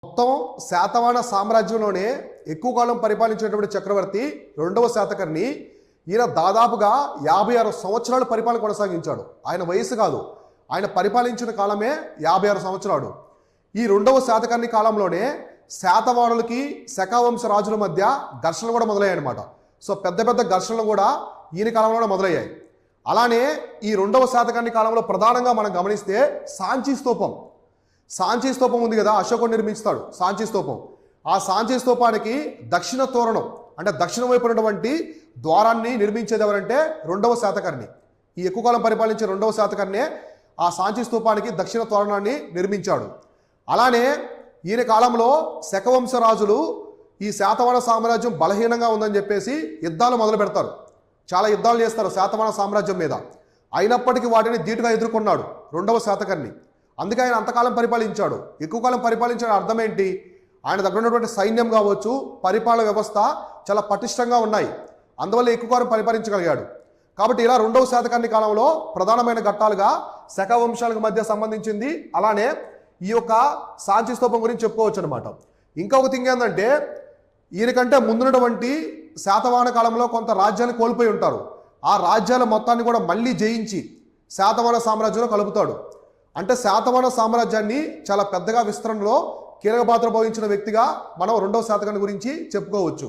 మొత్తం శాతవాహన సామ్రాజ్యంలోనే ఎక్కువ కాలం పరిపాలించినటువంటి చక్రవర్తి రెండవ శాతకర్ణి. ఈయన దాదాపుగా 56 సంవత్సరాలు పరిపాలన కొనసాగించాడు. ఆయన వయసు కాదు, ఆయన పరిపాలించిన కాలమే 56 సంవత్సరాలు. ఈ రెండవ శాతకర్ణి కాలంలోనే శాతవాహనులకి శకావంశ రాజుల మధ్య ఘర్షణలు కూడా మొదలయ్యాయి అనమాట. సో పెద్ద పెద్ద ఘర్షణలు కూడా ఈయన కాలంలోనే మొదలయ్యాయి. అలానే ఈ రెండవ శాతకర్ణి కాలంలో ప్రధానంగా మనం గమనిస్తే సాంచి స్తూపం ఉంది కదా, అశోకుడు నిర్మిస్తాడు సాంచి స్తూపం. ఆ సాంచి స్తూపానికి దక్షిణ తోరణం అంటే దక్షిణ వైపు ఉన్నటువంటి ద్వారాన్ని నిర్మించేది ఎవరంటే రెండవ శాతకర్ణి. ఈ ఎక్కువ కాలం పరిపాలించే రెండవ శాతకర్ణి ఆ సాంచి స్తూపానికి దక్షిణ తోరణాన్ని నిర్మించాడు. అలానే ఈయన కాలంలో శకవంశ రాజులు ఈ శాతవాహన సామ్రాజ్యం బలహీనంగా ఉందని చెప్పేసి యుద్ధాలు మొదలు పెడతారు. చాలా యుద్ధాలు చేస్తారు శాతవాహన సామ్రాజ్యం మీద. అయినప్పటికీ వాటిని ధీటుగా ఎదుర్కొన్నాడు రెండవ శాతకర్ణి. అందుకే ఆయన అంతకాలం పరిపాలించాడు. ఎక్కువ కాలం పరిపాలించడం అర్థం ఏంటి? ఆయన దగ్గర ఉన్నటువంటి సైన్యం కావచ్చు, పరిపాలన వ్యవస్థ చాలా పటిష్టంగా ఉన్నాయి. అందువల్ల ఎక్కువ కాలం పరిపాలించగలిగాడు. కాబట్టి ఇలా రెండవ శాతకర్ణి కాలంలో ప్రధానమైన ఘట్టాలుగా శక వంశాలకు మధ్య సంబంధించింది. అలానే ఈ యొక్క సాంచి స్తూపం గురించి చెప్పుకోవచ్చు అనమాట. ఇంకొక థింగ్ ఏంటంటే ఈయనకంటే ముందున్నటువంటి శాతవాహన కాలంలో కొంత రాజ్యాన్ని కోల్పోయి ఉంటారు. ఆ రాజ్యాల మొత్తాన్ని కూడా మళ్ళీ జయించి శాతవాహన సామ్రాజ్యంలో కలుపుతాడు. అంటే శాతవాహన సామ్రాజ్యాన్ని చాలా పెద్దగా విస్తరణలో కీలక పాత్ర వహించిన వ్యక్తిగా మనం రెండవ శాతకర్ణి గురించి చెప్పుకోవచ్చు.